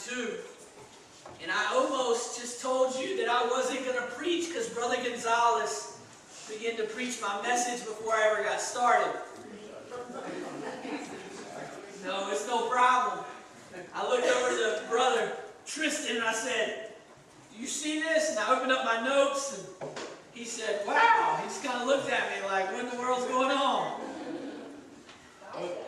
2. And I almost just told you that I wasn't going to preach because Brother Gonzalez began to preach my message before I ever got started. No, it's no problem. I looked over to Brother Tristan and I said, "Do you see this?" And I opened up my notes and he said, "Wow." He just kind of looked at me like, "What in the world's going on?"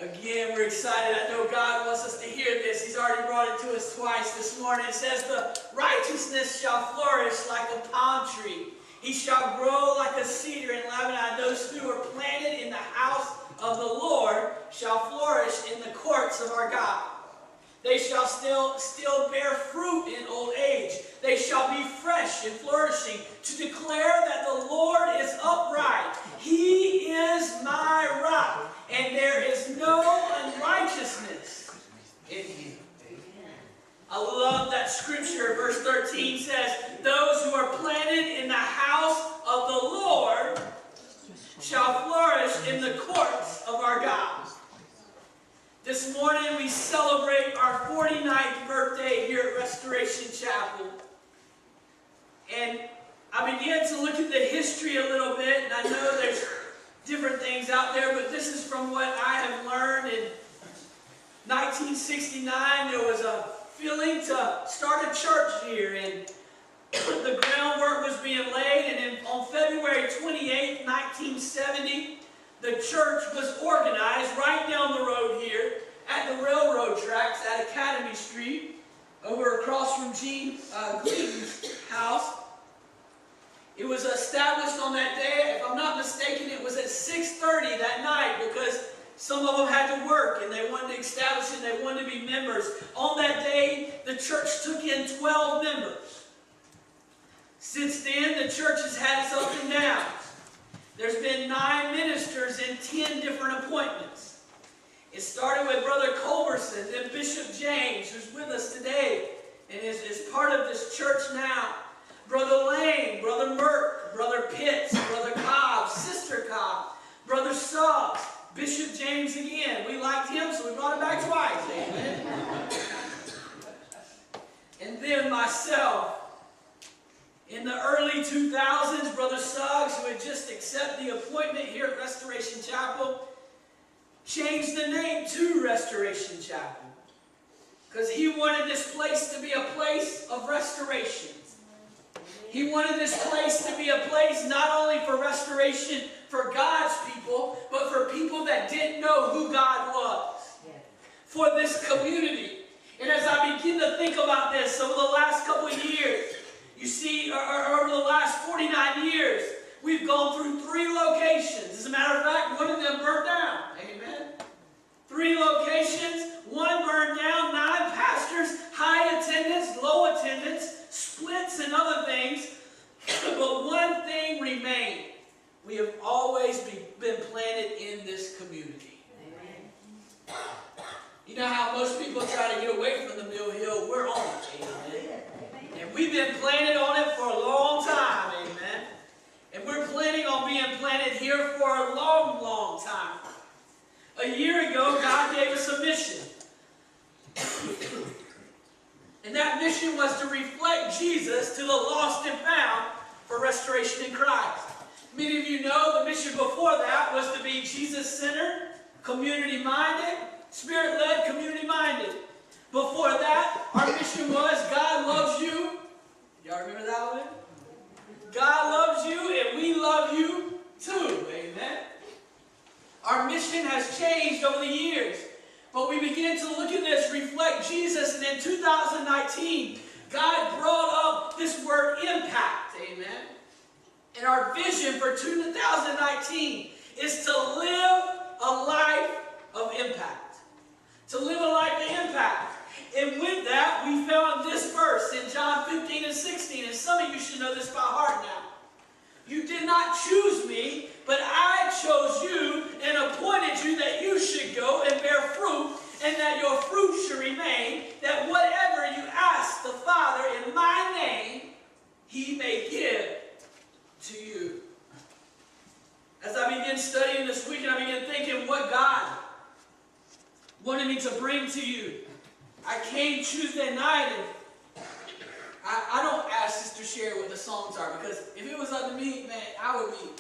Again, we're excited. I know God wants us to hear this. He's already brought it to us twice this morning. It says, "The righteousness shall flourish like a palm tree. He shall grow like a cedar in Lebanon. Those who are planted in the house of the Lord shall flourish in the courts of our God. They shall still bear fruit in old age. They shall be fresh and flourishing to declare that the Lord is upright. He is my rock, and there is no unrighteousness in him." I love that scripture. Verse 13 says, "Those who are planted in the house of the Lord shall flourish in the courts of our God." This morning we celebrate our 49th birthday here at Restoration Chapel. And I began to look at the history a little bit, and I know there's different things out there, but this is from what I have learned. In 1969, there was a feeling to start a church here, and the groundwork was being laid, and on February 28, 1970, the church was organized right down the road here at the railroad tracks at Academy Street, over across from Gene Gleaton's house. It was established on that day. If I'm not mistaken, it was at 6:30 that night because some of them had to work and they wanted to establish it and they wanted to be members. On that day, the church took in 12 members. Since then, the church has had its ups and downs. There's been 9 ministers and 10 different appointments. It started with Brother Culberson, then Bishop James, who's with us today and is part of this church now. Brother Lane, Brother Merck, Brother Pitts, Brother Cobb, Sister Cobb, Brother Suggs, Bishop James again. We liked him, so we brought him back twice. Amen. And then myself. In the early 2000s, Brother Suggs, who had just accepted the appointment here at Restoration Chapel, changed the name to Restoration Chapel because he wanted this place to be a place of restoration. He wanted this place to be a place not only for restoration for God's people, but for people that didn't know who God was. For this community. And as I begin to think about this over the last couple of years, you see, over the last 49 years, we've gone through 3 locations. As a matter of fact, one of them burned down. Amen. 3 locations, one burned down, 9 pastors, high attendance, low attendance, splits and other things. But one thing remained. We have always been planted in this community. Amen. You know how most people try to get away from the Mill Hill? We're on it. Amen. And we've been planted on it for a long time. Amen. And we're planning on being planted here for a long, long time. A year ago, God gave us a mission. And that mission was to reflect Jesus to the lost and found for restoration in Christ. Many of you know the mission before that was to be Jesus-centered, community-minded, Spirit-led, community-minded. Before that, our mission was God loves you. Y'all remember that one? God loves you and we love you too. Amen. Our mission has changed over the years. But we began to look at this, reflect Jesus, and in 2019, God brought up this word impact. Amen. And our vision for 2019 is to live a life of impact. To live a life of impact. And with that, we found this verse in John 15 and 16. And some of you should know this by heart now. "You did not choose me, but I chose you and appointed you that you should go and bear fruit, and that your fruit should remain, that whatever you ask the Father in my name, he may give to you." As I began studying this week, and I began thinking what God wanted me to bring to you, I came Tuesday night, and I don't ask Sister Sherry what the songs are, because if it was up to me, man,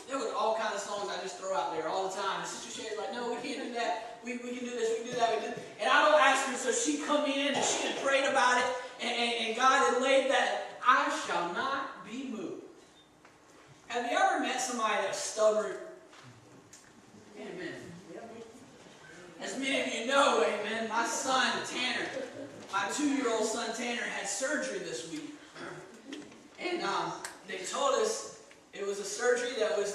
there were all kinds of songs I just throw out there all the time. And Sister Sherry's like, no, we can't do that. We can do this, we can do that. And I don't ask her, so she'd come in and she had prayed about it, and God had laid that, I shall not be moved. Have you ever met somebody that's stubborn? Amen. As many of you know, amen, my son, Tanner, my 2-year-old son, Tanner, had surgery this week. And they told us it was a surgery that was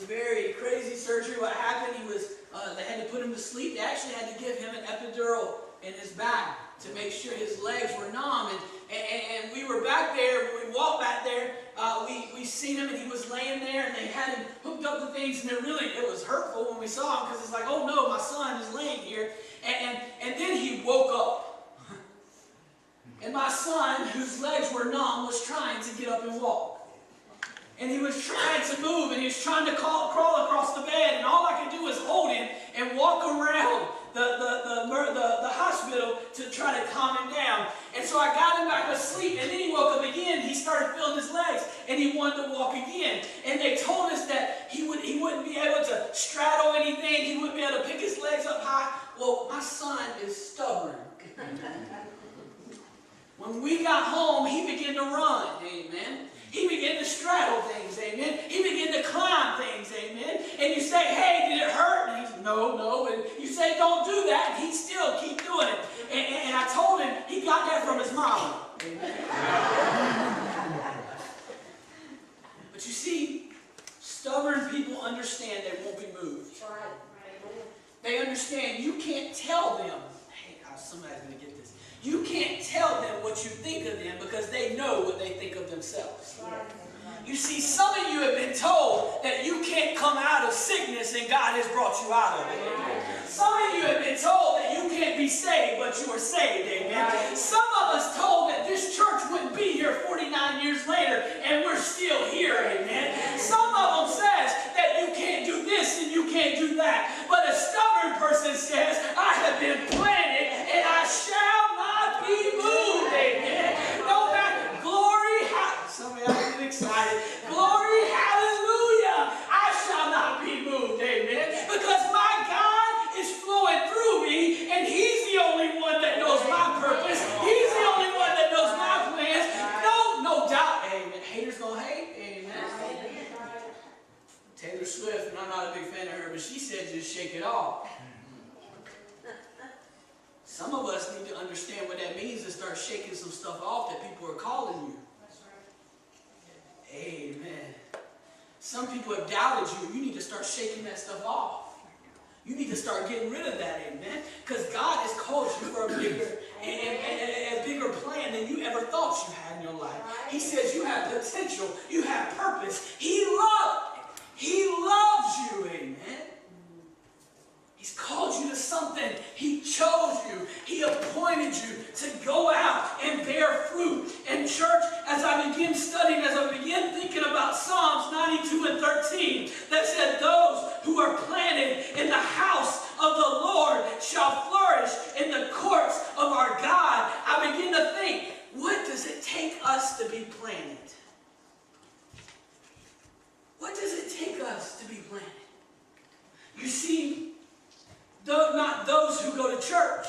very crazy surgery. What happened, they had to put him to sleep. They actually had to give him an epidural in his back to make sure his legs were numb. And we were back there, when we walked back there, we seen him, and he was laying there, and they had him hooked up to things, and it was hurtful when we saw him, because it's like, oh no, my son is laying here. And then he woke up. And my son, whose legs were numb, was trying to get up and walk. And he was trying to move, and he was trying to crawl across the bed, and all I could do was hold him and walk around the hospital to try to calm him down. And so I got him back asleep, and then he woke up again. He started feeling his legs, and he wanted to walk again. And they told us that he wouldn't be able to straddle anything. He wouldn't be able to pick his legs up high. Well, my son is stubborn. When we got home, he began to run, amen. He began to straddle things, amen. He began to climb things, amen. And you say, hey, did it hurt? And he's, no. And you say, don't do that, and he'd still keep doing it. And I told him he got that from his mama, amen. But you see, stubborn people understand they won't be moved. They understand you can't tell them, hey, somebody's going to get this. You can't tell them what you think of them, because they know what they think of themselves. You see, some of you have been told that you can't come out of sickness, and God has brought you out of it. Some of you have been told that you can't be saved, but you are saved. Amen. Some of us told that this church wouldn't be here 49 years later, and we're still here. Amen. Some of them says that you can't do this and you can't do that. But a stubborn person says, I have been planted, and I shall not be moved. Amen. No matter, glory, some of y'all get excited. Glory, hallelujah. I shall not be moved. Amen. Because my God is flowing through me, and He's the only one that knows my purpose. He's the only one that knows my plans. No doubt. Amen. Haters gonna hate. Amen. Taylor Swift, and I'm not a big fan of her, but she said just shake it off. Some of us need to understand what that means, to start shaking some stuff off that people are calling you. That's right. Amen. Some people have doubted you. You need to start shaking that stuff off. You need to start getting rid of that, amen? Because God has called you for a bigger plan than you ever thought you had in your life. He says you have potential. You have purpose. He loves you, amen? He's called you to something. He chose you. He appointed you to go out and bear fruit. And church, as I begin studying, as I begin thinking about Psalms 92 and 13, that said, those who are planted in the house of the Lord shall flourish in the courts of our God. I begin to think, what does it take us to be planted? What does it take us to be planted? You see, not those who go to church,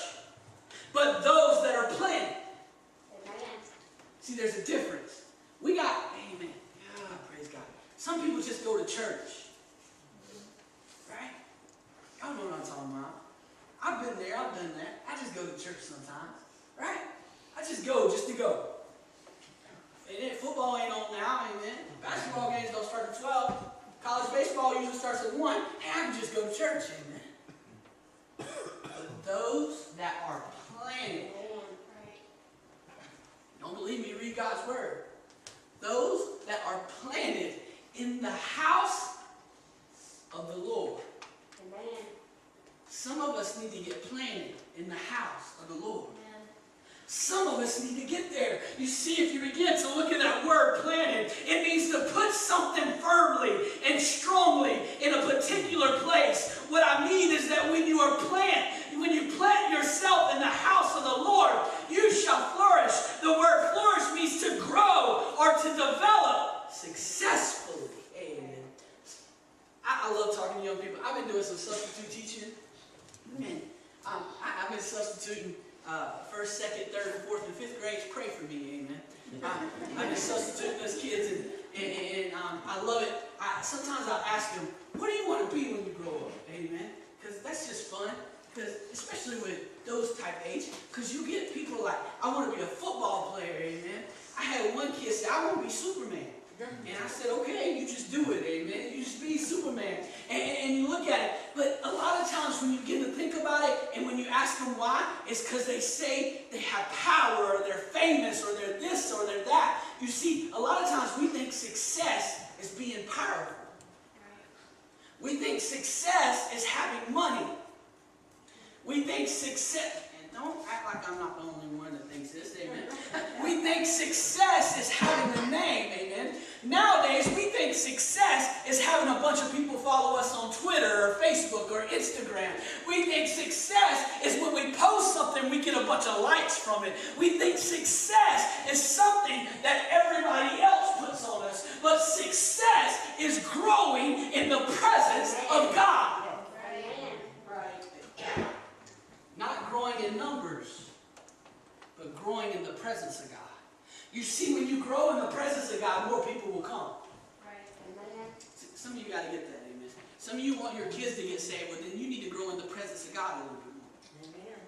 but those that are planted. See, there's a difference. We got, amen. Praise God. Some people just go to church. Right? Y'all know what I'm talking about. I've been there, I've done that. I just go to church sometimes. Right? I just go just to go. And football ain't on now, amen. Basketball games don't start at 12. College baseball usually starts at 1. Hey, I can just go to church, amen. But those that are planted, don't believe me, read God's word. Those that are planted in the house of the Lord. Amen. Some of us need to get planted in the house of the Lord. Amen. Some of us need to get there. You see, if you begin to look at that word planted, it means to put something firmly and strongly in a particular place. What I mean is that when you plant yourself in the house of the Lord, I love it. Sometimes I ask them, what do you want to be when you grow up? Amen. Because that's just fun. Because especially with those type age, because you get people like, I want to be a football player. Amen. I had one kid say, I want to be Superman. And I said, okay, you just do it, amen. You just be Superman. And you look at it. But a lot of times when you begin to think about it, and when you ask them why, it's because they say they have power, or they're famous, or they're this, or they're that. You see, a lot of times we think success is being powerful. We think success is having money. We think success, and don't act like I'm not the only one that thinks this, amen. We think success is having a name, amen. Nowadays, we think success is having a bunch of people follow us on Twitter or Facebook or Instagram. We think success is when we post something, we get a bunch of likes from it. We think success is something that everybody else puts on us. But success is growing in the presence of God. Not growing in numbers, but growing in the presence of God. You see, when you grow in the presence of God, more people will come. Some of you got to get that, amen. Some of you want your kids to get saved, well, then you need to grow in the presence of God a little bit more. Amen.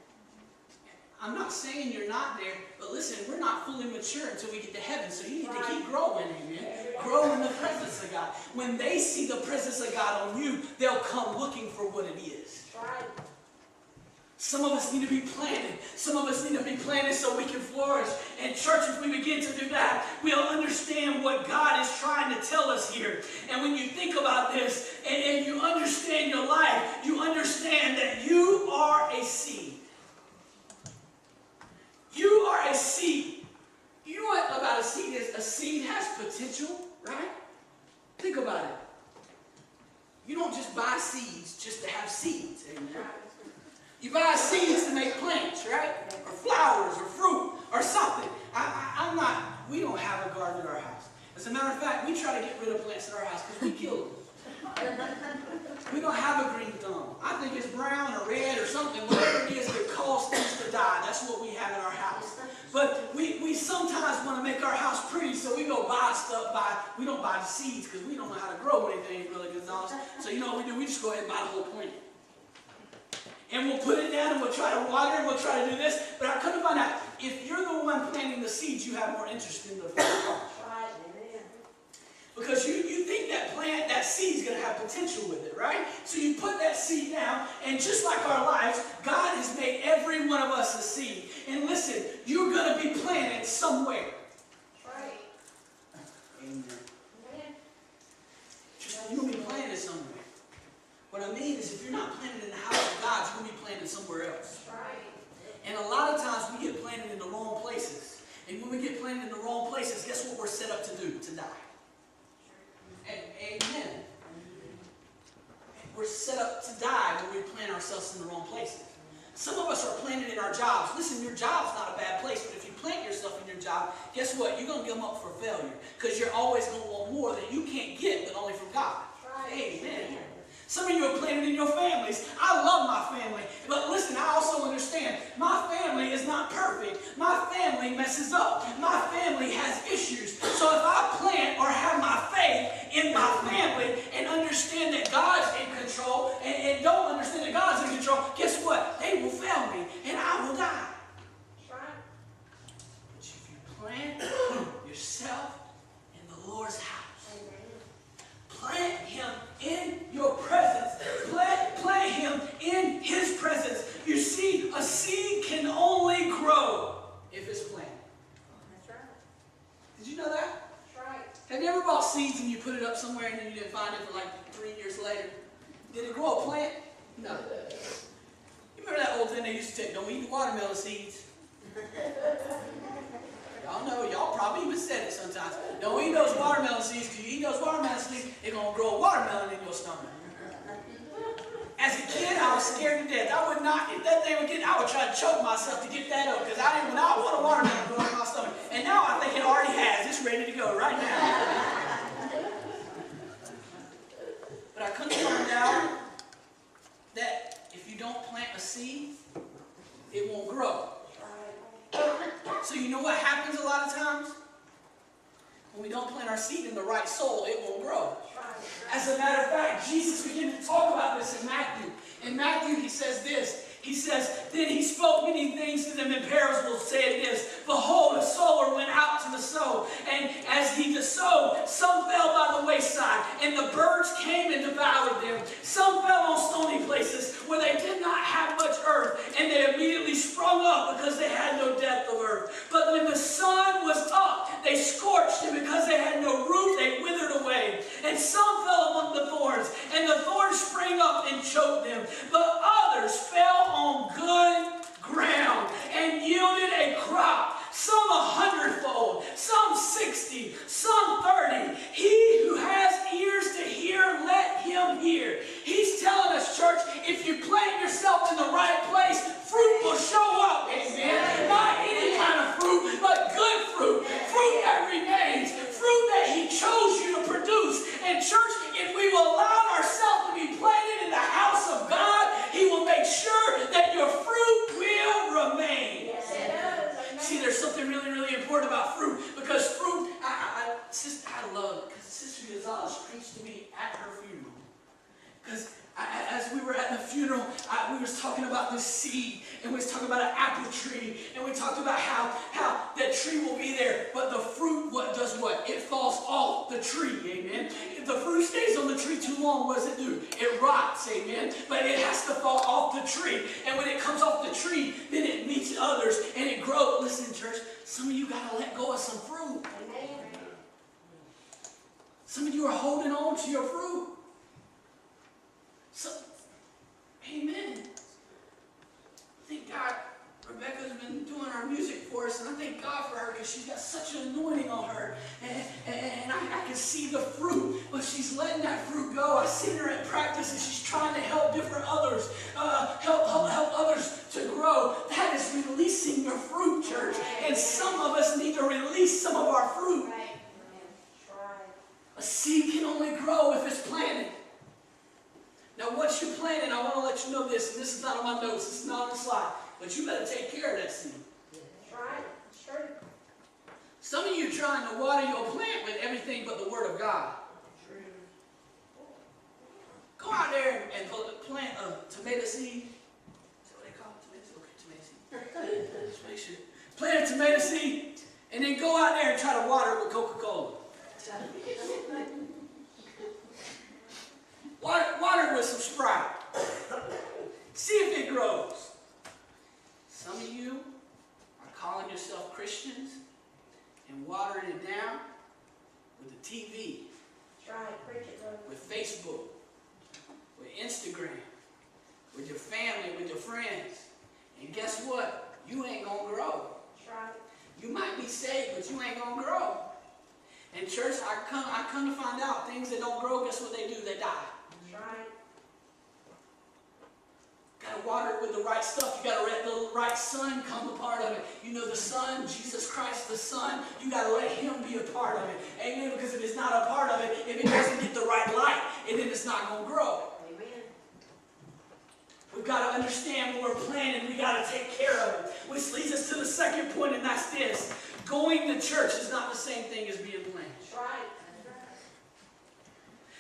I'm not saying you're not there, but listen, we're not fully mature until we get to heaven, so you need to keep growing, amen. Grow in the presence of God. When they see the presence of God on you, they'll come looking for what it is. Right. Some of us need to be planted. Some of us need to be planted so we can flourish. And church, if we begin to do that, we'll understand what God is trying to tell us here. And when you think about this, and you understand your life, you understand that you are a seed. You are a seed. You know what about a seed is? A seed has potential, right? Think about it. You don't just buy seeds just to have seeds, amen. You buy seeds to make plants, right? Or flowers, or fruit, or something. We don't have a garden at our house. As a matter of fact, we try to get rid of plants at our house because we kill them. We don't have a green thumb. I think it's brown or red or something, whatever it is that causes things to die. That's what we have in our house. But we sometimes want to make our house pretty, so we go buy stuff. We don't buy the seeds because we don't know how to grow anything really good. So you know what we do? We just go ahead and buy the whole plant. And we'll put it down and we'll try to water and we'll try to do this. But I couldn't find out, if you're the one planting the seeds, you have more interest in the plant. Because you think that plant, that seed's going to have potential with it, right? So you put that seed down, and just like our lives, God has made every one of us a seed. And listen, you're going to be planted somewhere. Right. Amen. You're going to be planted somewhere. What I mean is, if you're not planted in the house of God, you're going to be planted somewhere else. Right. And a lot of times we get planted in the wrong places. And when we get planted in the wrong places, guess what we're set up to do? To die. Amen. We're set up to die when we plant ourselves in the wrong places. Some of us are planted in our jobs. Listen, your job's not a bad place, but if you plant yourself in your job, guess what? You're going to come up for failure. Because you're always going to want more that you can't get, but only from God. Right. Amen. Some of you are planted in your families. I love my family. But listen, I also understand my family is not perfect. My family messes up. My family has issues. So if I plant or have my faith in my family and understand that God's in control and don't understand that God's in control, guess what? They will fail me and I will die. But if you plant yourself in the Lord's house, plant Him in your presence. Plant Him in His presence. You see, a seed can only grow if it's planted. That's right. Did you know that? That's right. Have you ever bought seeds and you put it up somewhere and then you didn't find it for like 3 years later? Did it grow a plant? No. You remember that old thing they used to take, don't eat the watermelon seeds. Y'all know, y'all probably even said it sometimes. Don't eat those watermelon seeds, because you eat those watermelon seeds, it's going to grow a watermelon in your stomach. As a kid, I was scared to death. I would not, if that thing would get, I would try to choke myself to get that up, because I did not want a watermelon growing in my stomach. And now I think it already has. It's ready to go right now. But I couldn't find out that if you don't plant a seed, it won't grow. So you know what happens a lot of times? when we don't plant our seed in the right soil, it won't grow. As a matter of fact, Jesus began to talk about this in Matthew. In Matthew, he says this. He says, then he spoke many things to them in parables, saying this, behold, a sower went out to the sow. And as he sowed, some fell by the wayside, and the birds came and devoured them. Some fell on stony places where they did not have much earth, and they immediately sprung up because they had no depth of earth. But when the sun was up, they scorched, and because they had no root, they withered away. And some fell among the thorns, and the thorns sprang up and choked them. But others fell on good ground and yielded a crop, some 100-fold, some 60, some 30. He who has ears to hear, let him hear. He's telling us, church, if you plant yourself in the right place, fruit will show up. Amen. Not any kind of fruit, but good fruit. Fruit that remains. Fruit that he chose you to produce. And church, if we will allow ourselves to be planted in the house of God, he will make sure that your fruit will remain. Yes, it does. See, there's something really, really important about fruit. Because fruit, I love it. Because Sister Gonzalez preached to me at her funeral. Because as we were at the funeral, we was talking about this seed, and we was talking about an apple tree, and we talked about how that tree will be there, but the fruit, what does what? It falls off the tree, amen? If the fruit stays on the tree too long, what does it do? It rots, amen? But it has to fall off the tree, and when it comes off the tree, then it meets others, and it grows. Listen, church, some of you got to let go of some fruit. Amen. Some of you are holding on to your fruit. So, amen. Thank God Rebecca's been doing our music for us, and I thank God for her because she's got such an anointing on her. And I can see the fruit, but she's letting that fruit go. I've seen her at practice, and she's trying to help different others, help others to grow. That is releasing your fruit, church. And some of us need to release some of our fruit. A seed can only grow if it's planted. Now, once you're planted, I want to let you know this, and this is not on my notes, this is not on the slide, but you better take care of that seed. That's right. That's true. Some of you are trying to water your plant with everything but the Word of God. True. Go out there and plant a tomato seed. Is that what they call it? Tomato seed? Okay, tomato seed. Just make sure. Plant a tomato seed, and then go out there and try to water it with Coca-Cola. Water with some Sprite. See if it grows. Some of you are calling yourself Christians and watering it down with the TV. That's right. Preach it, brother. With Facebook, with Instagram, with your family, with your friends. And guess what? You ain't going to grow. That's right. You might be saved, but you ain't going to grow. And church, I come to find out, things that don't grow, guess what they do? They die. Right. Got to water it with the right stuff. You got to let the right sun come a part of it. You know the Son, Jesus Christ the Son, you got to let him be a part of it. Amen. Because if it's not a part of it, if it doesn't get the right light, then it's not going to grow. Amen. We've got to understand when we're planting, we got to take care of it. Which leads us to the second point, and that's this. Going to church is not the same thing as being planted. That's right.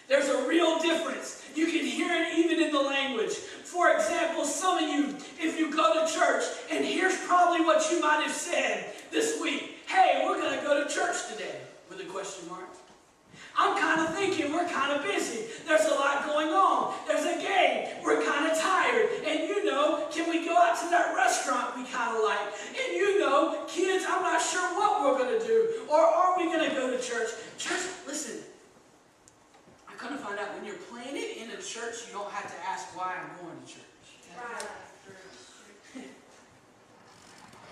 There's a real difference. You can hear it even in the language. For example, some of you, if you go to church, and here's probably what you might have said this week. Hey, we're going to go to church today, with a question mark. I'm kind of thinking we're kind of busy. There's a lot going on. There's a game. We're kind of tired. And you know, can we go out to that restaurant we kind of like? And you know, kids, I'm not sure what we're going to do. Or are we going to go to church? Church, listen. Come to find out, when you're planted in a church, you don't have to ask why I'm going to church.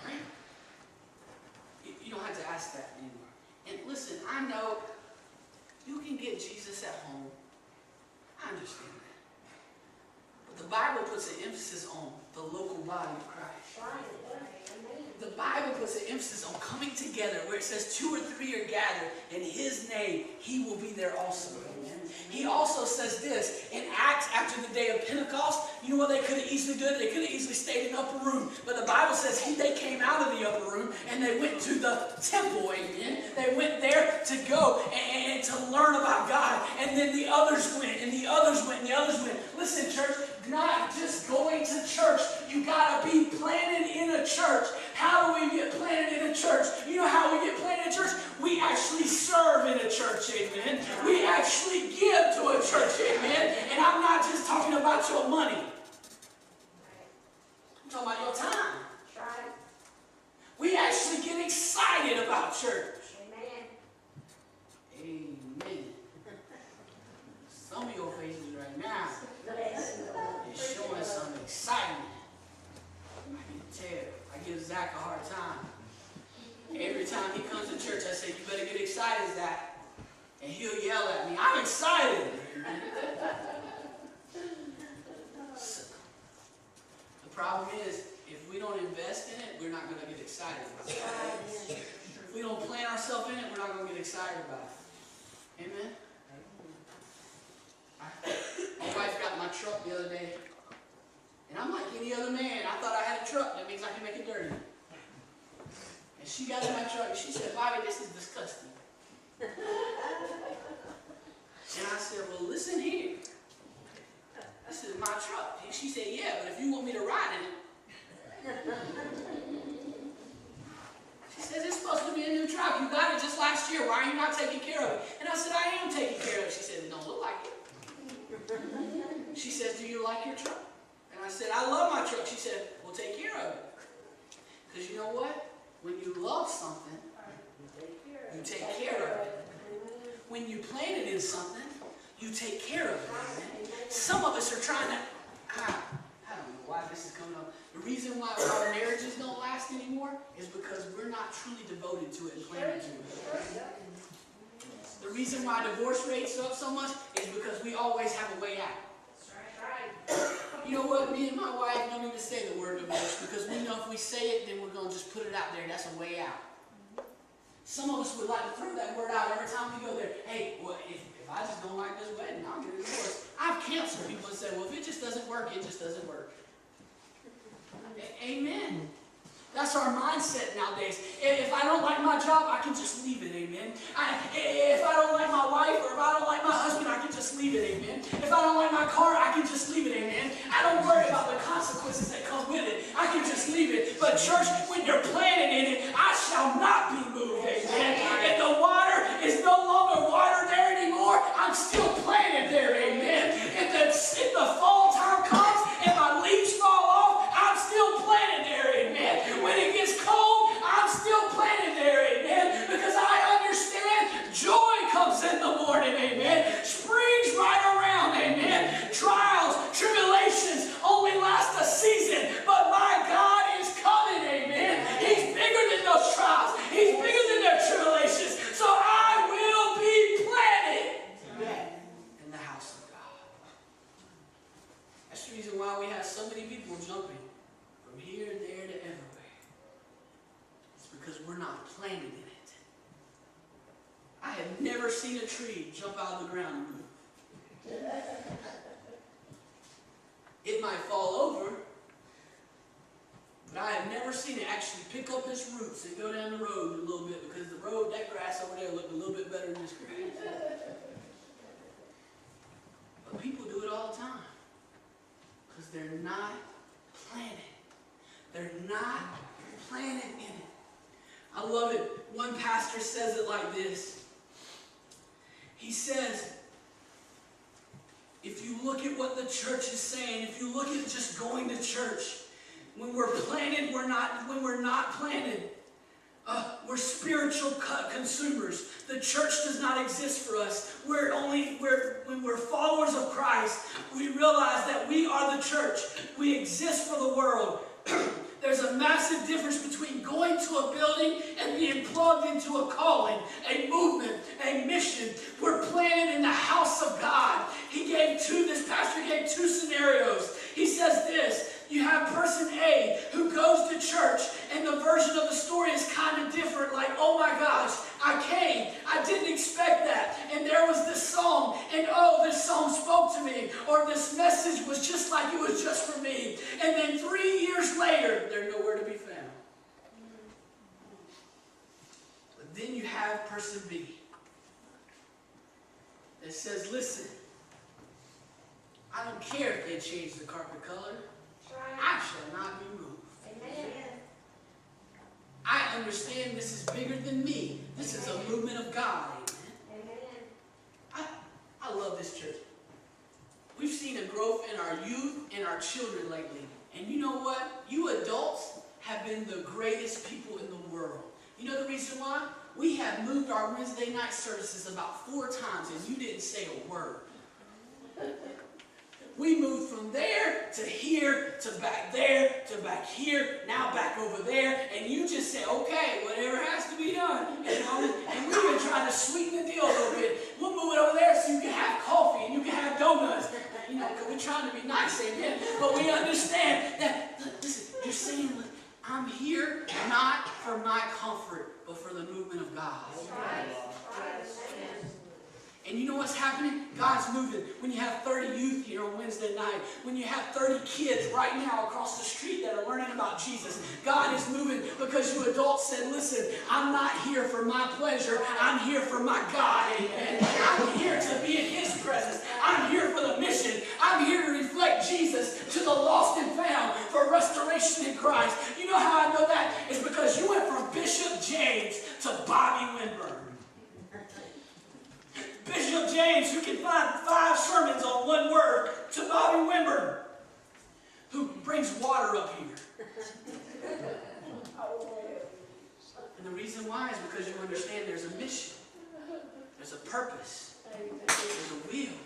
Right? You don't have to ask that anymore. And listen, I know you can get Jesus at home. I understand that. But the Bible puts an emphasis on the local body of Christ. The Bible puts an emphasis on coming together together, where it says 2 or 3 are gathered in his name, he will be there also. Amen. He also says this in Acts after the day of Pentecost. You know what they could have easily done? They could have easily stayed in the upper room. But the Bible says they came out of the upper room and they went to the temple. Amen. They went there to go and to learn about God. And then the others went, and the others went, and the others went. Listen, church, not just going to church. You got to be planted in a church. How do we get planted in a church? You know how we get planted in a church? We actually serve in a church, amen. We actually give to a church, amen. And I'm not just talking about your money. I'm talking about your time. We actually get excited about church. Amen. Some of your faces right now is showing some excitement. I can tell. I give Zach a hard time. Every time he comes to church, I say, you better get excited, Zach. And he'll yell at me, I'm excited. So, the problem is, if we don't invest in it, we're not going to get excited about it. If we don't plan ourselves in it, we're not going to get excited about it. Amen? My wife got my truck the other day. And I'm like any other man. I thought I had a truck. That means I can make it dirty. And she got in my truck and she said, Bobby, this is disgusting. And I said, well, listen here. This is my truck. And she said, yeah, but if you want me to ride in it. She says, it's supposed to be a new truck. You got it just last year. Why are you not taking care of it? And I said, I am taking care of it. She said, it don't look like it. She says, do you like your truck? And I said, I love my truck. She said, well, take care of it. Because you know what? When you love something, you take care of it. When you plan it in something, you take care of it. Some of us are trying to, I don't know why this is coming up. The reason why our marriages don't last anymore is because we're not truly devoted to it and planning to it. The reason why divorce rates are up so much is because we always have a way out. You know what? Me and my wife don't even say the word divorce because we know if we say it, then we're going to just put it out there. That's a way out. Some of us would like to throw that word out every time we go there. Hey, well, if I just don't like this wedding, I'll get a divorce. I've counseled people and said, well, if it just doesn't work, it just doesn't work. Amen. That's our mindset nowadays. If I don't like my job, I can just leave it, amen. If I don't like my wife or if I don't like my husband, I can just leave it, amen. If I don't like my car, I can just leave it, amen. I don't worry about the consequences that come with it. I can just leave it. But church, when you're planted in it, I shall not be moved, amen. If the water is no longer water there anymore, I'm still planted there, amen. If the fall time comes and my leaves fall off, I'm still planted there, amen. When it gets cold, I'm still planted there, amen. Because I understand joy comes in the morning, amen. Spring's right around, amen. Trials, tribulations only last a season, but my God is coming, amen. He's bigger than those trials. He's bigger than their tribulations. So I will be planted in the house of God. That's the reason why we have so many people jumping from here, there, to everywhere. Because we're not planted in it. I have never seen a tree jump out of the ground and move. It might fall over, but I have never seen it actually pick up its roots and go down the road a little bit because the road, that grass over there looked a little bit better than this grass. But people do it all the time because they're not planted. They're not planted in it. I love it. One pastor says it like this. He says, if you look at what the church is saying, if you look at just going to church, when we're planted, when we're not planted, we're spiritual consumers. The church does not exist for us. When we're followers of Christ, we realize that we are the church. We exist for the world. There's a massive difference between going to a building and being plugged into a calling, a movement, a mission. We're planted in the house of God. This pastor gave 2 scenarios. He says this, you have person A who goes to church, and the version of the story is kind of different. Like oh my gosh, I came. I didn't expect that. And there was this song, and oh, this song spoke to me. Or this message was just like it was just for me. And then 3 years later, they're nowhere to be found. But then you have person B that says, listen, I don't care if they change the carpet color. I shall not be moved. Amen. I understand this is bigger than me. This is a movement of God. Amen. I love this church. We've seen a growth in our youth and our children lately. And you know what? You adults have been the greatest people in the world. You know the reason why? We have moved our Wednesday night services about 4 times and you didn't say a word. We moved from there to here, to back there, to back here, now back over there, and you just say, okay, whatever has to be done. And we've been trying to sweeten the deal a little bit. We'll move it over there so you can have coffee and you can have donuts. You know, because we're trying to be nice, amen. But we understand that, listen, you're saying, I'm here not for my comfort, but for the movement of God. And you know what's happening? God's moving. When you have 30 youth here on Wednesday night, when you have 30 kids right now across the street that are learning about Jesus, God is moving because you adults said, listen, I'm not here for my pleasure. I'm here for my God. Amen. I'm here to be in His presence. I'm here for the mission. I'm here to reflect Jesus to the lost and found for restoration in Christ. You know how I know that? It's because you went from Bishop James to Bobby Winburn. Bishop James, who can find 5 sermons on one word, to Bobby Winburn, who brings water up here. And the reason why is because you understand there's a mission, there's a purpose, there's a will.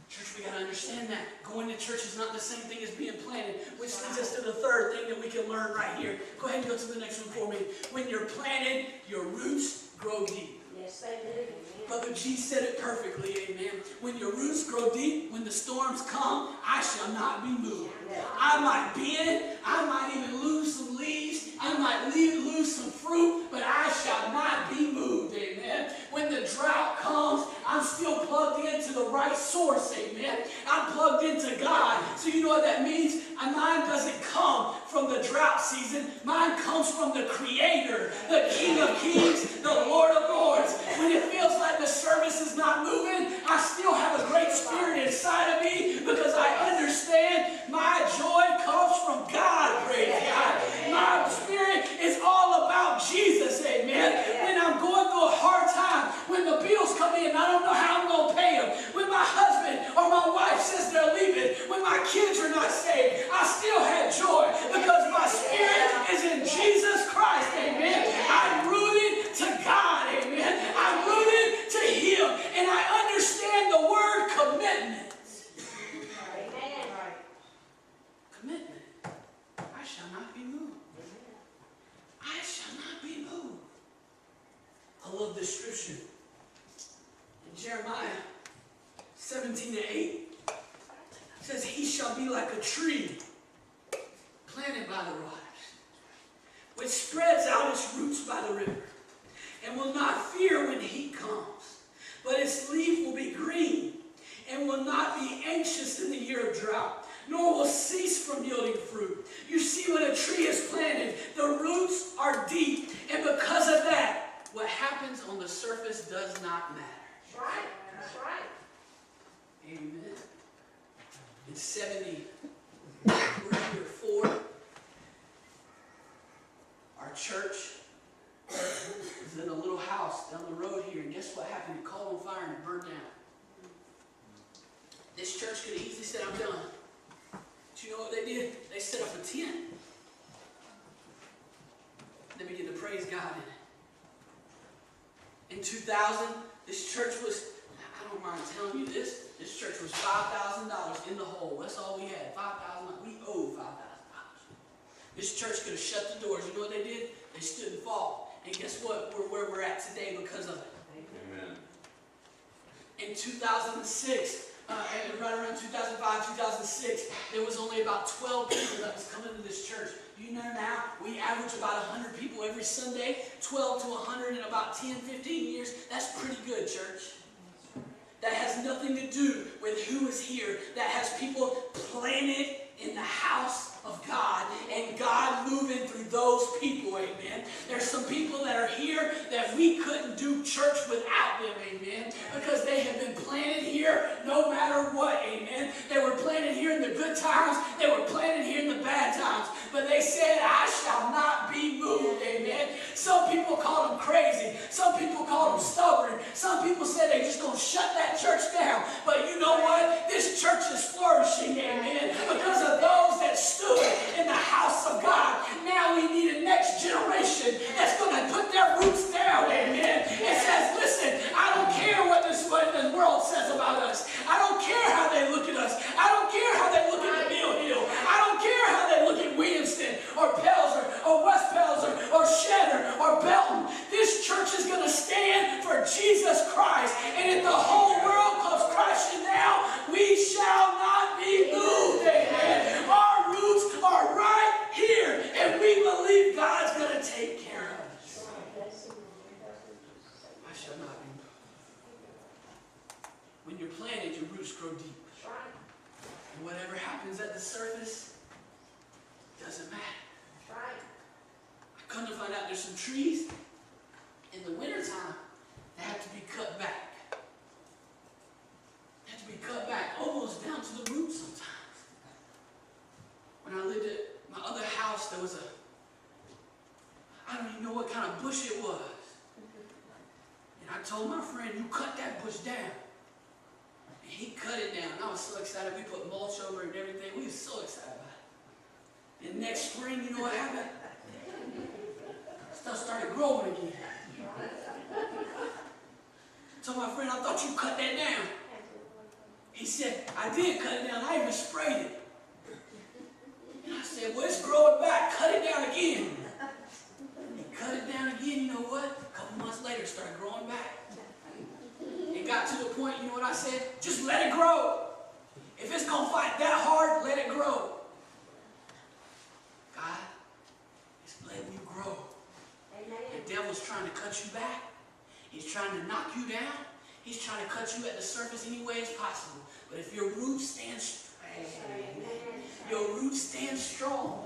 Church, we got to understand that. Going to church is not the same thing as being planted, which leads us to the third thing that we can learn right here. Go ahead and go to the next one for me. When you're planted, your roots grow deep. Yes, they do. Brother G said it perfectly, amen. When your roots grow deep, when the storms come, I shall not be moved. I might bend, I might even lose some leaves, I might lose some fruit, but I shall not be moved, amen. When the drought comes, I'm still plugged into the right source, amen. I'm plugged into God. So you know what that means? Mine doesn't come from the drought season. Mine comes from the Creator, the King of Kings, the Lord of Lords. When it feels like the service is not moving, I still have a great spirit inside of me because I understand my joy comes from God, praise God. My spirit is all about Jesus, amen. When I'm going through a hard time, when the bills come in, I don't know how I'm going to pay them. When my husband or my wife says they're leaving, when my kids are not saved, I still have joy because my spirit is in Jesus Christ, amen. I'm rooted to God, amen. I'm rooted to Him, and I understand the word commitment. Amen. Commitment. I shall not be moved. I shall not be moved. I love this scripture. In Jeremiah 17:8, it says, He shall be like a tree planted by the waters, which spreads out its roots by the river, and will not fear when heat comes, but its leaf will be green, and will not be anxious in the year of drought, nor will cease from yielding fruit. You see, when a tree is planted, the roots are deep, and because of that, what happens on the surface does not matter. That's right. That's right. Amen. In 70, we're here for our church was in a little house down the road here, and guess what happened? It caught on fire and it burned down. This church could have easily said, I'm done. But you know what they did? They set up a tent. They began to praise God in it. In 2000, this church was, I don't mind telling you this church was $5,000 in the hole. That's all we had, $5,000. We owed $5,000. This church could have shut the doors. You know what they did? They stood and fought. And guess what? We're where we're at today because of it. Amen. In 2006, right around 2005, 2006, there was only about 12 people that was coming to this church. You know now, we average about 100 people every Sunday, 12 to 100 in about 10, 15 years. That's pretty good, church. That has nothing to do with who is here. That has people planted in the house of God and God moving through those people, amen. There's some people that are here that we couldn't do church without them, amen, because they have been planted here no matter what, amen. They were planted here in the good times, they were planted here in the bad times, but they said, I shall not be moved, amen. Some people called them crazy, some people called them stubborn, some people said they're just going to shut that church down, but you know what? This church is flourishing, amen, because of those that stood in the house of God. Now we need a next generation that's going to put their roots down, amen. It says, listen, I don't care what the world says about us. I don't care how they look at us. I don't care how they look at the Mill Hill. I don't care how they look at Williamston or Pelzer or West Pelzer or Shedder or Belton. This church is going to stand for Jesus Christ. And if the whole world comes crashing down, we shall not be moved, amen. Our roots are right here, and we believe God's going to take care of us. I shall not be moved. When you're planted, your roots grow deep. And whatever happens at the surface doesn't matter. I come to find out there's some trees in the wintertime that have to be cut back. They have to be cut back almost down to the roots sometimes. When I lived at my other house, there was I don't even know what kind of bush it was. And I told my friend, you cut that bush down. And he cut it down. I was so excited. We put mulch over it and everything. We were so excited about it. And next spring, you know what happened? Stuff started growing again. I told my friend, I thought you cut that down. He said, I did cut it down. I even sprayed it. And I said, well, it's growing back. Cut it down again. He cut it down again. You know what? A couple months later, it started growing back. It got to the point, you know what I said? Just let it grow. If it's going to fight that hard, let it grow. God is letting you grow. The devil's trying to cut you back. He's trying to knock you down. He's trying to cut you at the surface any way as possible. But if your roots stand strong,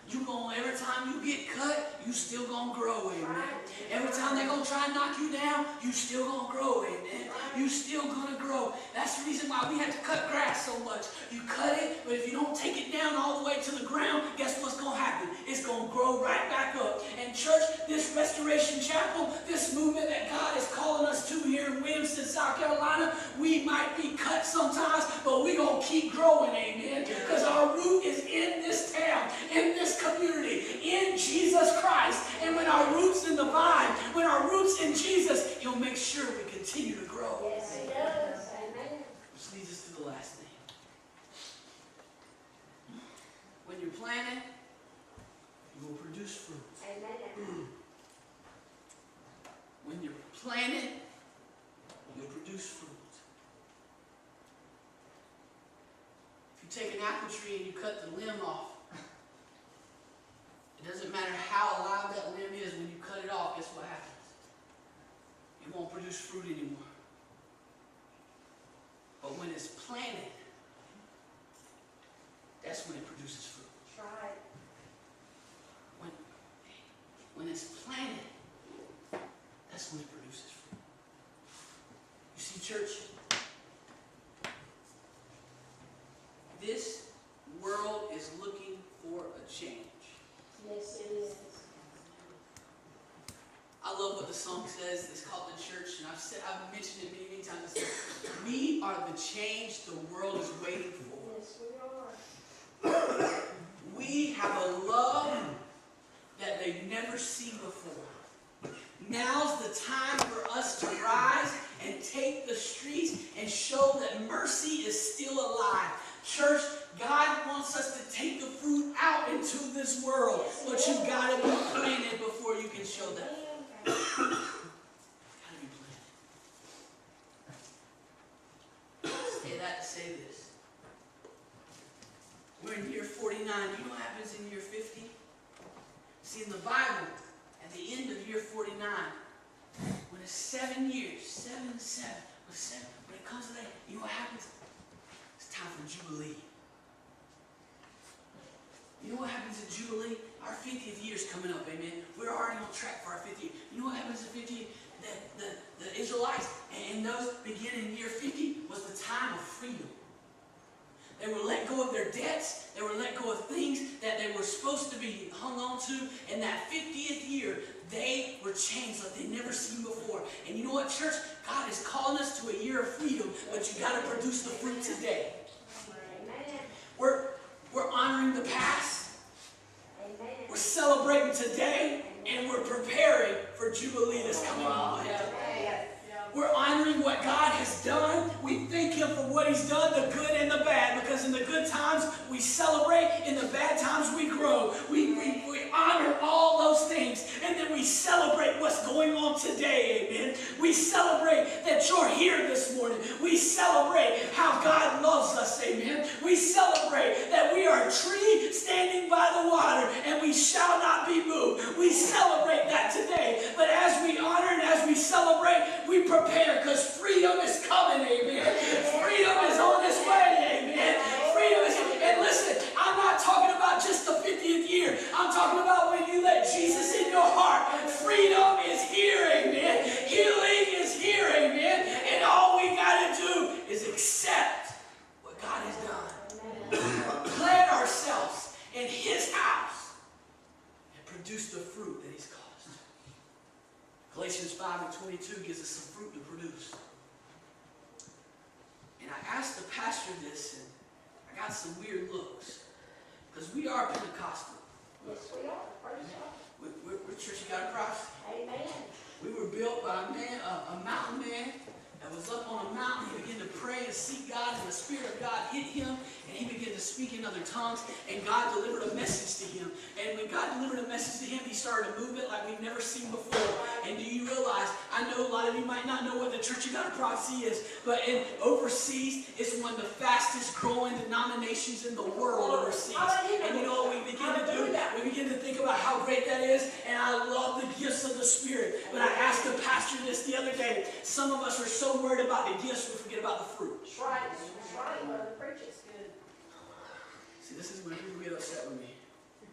you gonna, every time you get cut, you still gonna grow, amen. Every time they're gonna try and knock you down, you still gonna grow, amen. You still gonna grow. That's the reason why we have to cut grass so much. You cut it, but if you don't take it down all the way to the ground, guess what's gonna happen? It's gonna grow right back up. And church, this Restoration Chapel, this movement that God is calling us to here in Williamston, South Carolina, we might be cut sometimes, but we're gonna keep growing, amen. Because our root is in this town, in this community, in Jesus Christ. And when our roots in the vine, when our roots in Jesus, He'll make sure we continue to grow. Yes, He does. Amen. Which leads us to the last thing. When you're planted, you will produce fruit. Amen. When you're planted, you'll produce fruit. If you take an apple tree and you cut the limb off, it doesn't matter how alive that limb is, when you cut it off, guess what happens? It won't produce fruit anymore. But when it's planted, that's when it produces fruit. That's right. When it's planted, that's when it produces fruit. You see, church, this world is looking for a change. Yes, it is. I love what the song says. It's called The Church, and I've mentioned it many, many times. We are the change the world is waiting for. Yes, we are. We have a love that they've never seen before. Now's the time for us to rise and take the streets and show that mercy is still alive. Church, God wants us to take the fruit out into this world, but you've got to be planted before you can show that. Got to be planted. Say that to say this. We're in year 49 you know what happens in year 50? See, in the Bible, at the end of year 49, when it's 7 years, when it comes to that, you know what happens? It's time for Jubilee. You know what happens in Jubilee? Our 50th year is coming up, amen. We're already on track for our 50th year. You know what happens in 50th? The Israelites and those beginning in year 50 was the time of freedom. They were let go of their debts. They were let go of things that they were supposed to be hung on to. In that 50th year, they were changed like they'd never seen before. And you know what, church? God is calling us to a year of freedom, but you got to produce the fruit today. We're honoring the past. We're celebrating today, and we're preparing for Jubilee that's coming on. We're honoring what God has done. We thank Him for what He's done, the good and the bad, because in the good times we celebrate, in the bad times we grow. We honor all those things, and then we celebrate what's going on today, amen. We celebrate that you're here this morning. We celebrate how God loves us, amen. We celebrate that we are a tree standing by the water, and we shall not be moved. We celebrate that today, but as we honor and as we celebrate, we prepare, because freedom is coming, amen. Freedom is on its way, amen. Freedom is, and listen, I'm not talking about just the 50th year. I'm talking about when you let Jesus in your heart. Freedom is here, amen. Healing is here, amen. And all we got to do is accept what God has done. Plant ourselves in His house and produce the fruit that He's caused. Galatians 5:22 gives us some fruit to produce. And I asked the pastor this, and I got some weird looks. Because we are Pentecostal. Yes, we are. Praise God. We're Church of God in Christ. Amen. We were built by a mountain man that was up on a mountain. He began to pray and seek God, and the Spirit of God hit him, and he began to speak in other tongues, and God delivered a message to him. And when God delivered a message to him, he started a movement like we've never seen before. And do you realize, I know a lot of you might not know what the Church of God of Prophecy is, but overseas, it's one of the fastest growing denominations in the world overseas. And you know what we begin to do? We begin to think about how great that is, and I love the gifts of the Spirit. But I asked the pastor this the other day. Some of us are so worried about the gifts, we forget about the fruit. That's right. That's right, brother. Preach it. Good. See, this is when people get upset with me.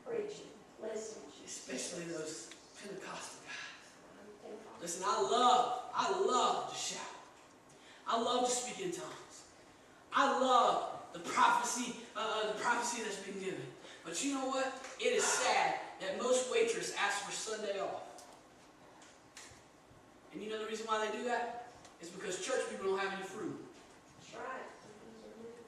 Preach it. Listen. Especially those Pentecostal guys. Listen, I love to shout. I love to speak in tongues. I love the prophecy that's been given. But you know what? It is sad that most waitresses ask for Sunday off. And you know the reason why they do that? It's because church people don't have any fruit. That's right.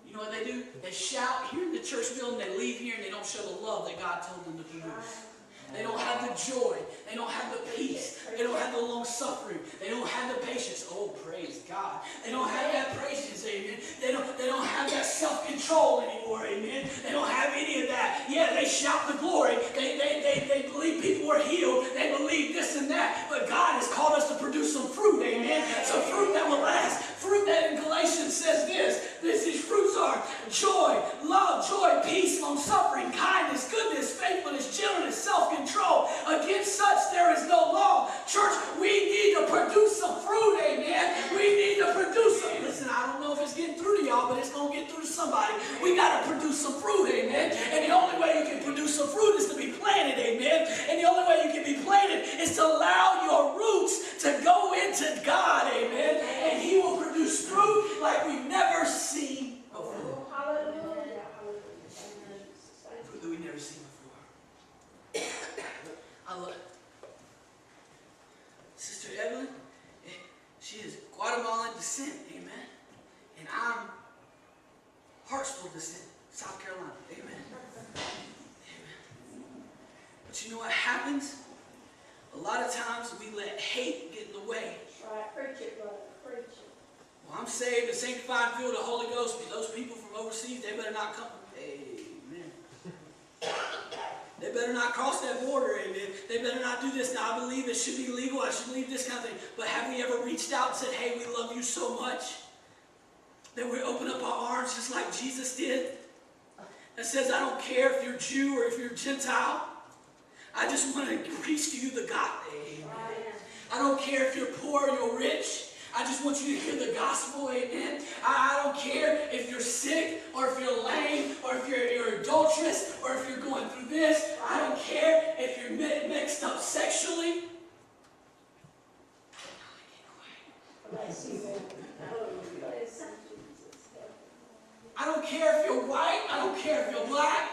You know what they do? They shout here in the church building, they leave here, and they don't show the love that God told them to produce. They don't have the joy. They don't have the peace. They don't have the long suffering. They don't have the patience. Oh, praise God. They don't have that patience, amen. They don't have that self-control anymore, amen. They don't have any of that. Yeah, they shout the glory. They believe people are healed. They believe this and that. But God has called us to produce some fruit, amen. Some fruit that will last. Fruit that in Galatians says this. These fruits are joy, love, joy, peace, long-suffering, kindness, goodness, faithfulness, gentleness, self-control. Against such there is no law. Church, we need to produce some fruit, amen. We need to produce some. Listen, I don't know if it's getting through to y'all, but it's going to get through to somebody. We got to produce some fruit, amen. And the only way you can produce some fruit is to be planted, amen. And the only way you can be planted is to allow your roots to go into God, amen. And He will produce fruit like we've never seen before. Hallelujah. Fruit that we've never seen before. I love Sister Evelyn. She is Guatemalan descent, amen. And I'm Hartsville descent, South Carolina, amen. Amen. But you know what happens? A lot of times we let hate get in the way. That's right. Preach it, brother. Preach it. Well, I'm saved and sanctified and filled with the Holy Ghost, but those people from overseas, they better not come. Amen. They better not cross that border, amen. They better not do this. Now, I believe it should be legal. I should believe this kind of thing. But have we ever reached out and said, hey, we love you so much that we open up our arms just like Jesus did? that says, I don't care if you're Jew or if you're Gentile. I just want to preach to you the gospel. I don't care if you're poor or you're rich. I just want you to hear the gospel, amen. I don't care if you're sick or if you're lame or if you're adulterous or if you're going through this. I don't care if you're mixed up sexually. Bless you, Lord. Bless you, Jesus. I don't care if you're white. I don't care if you're black.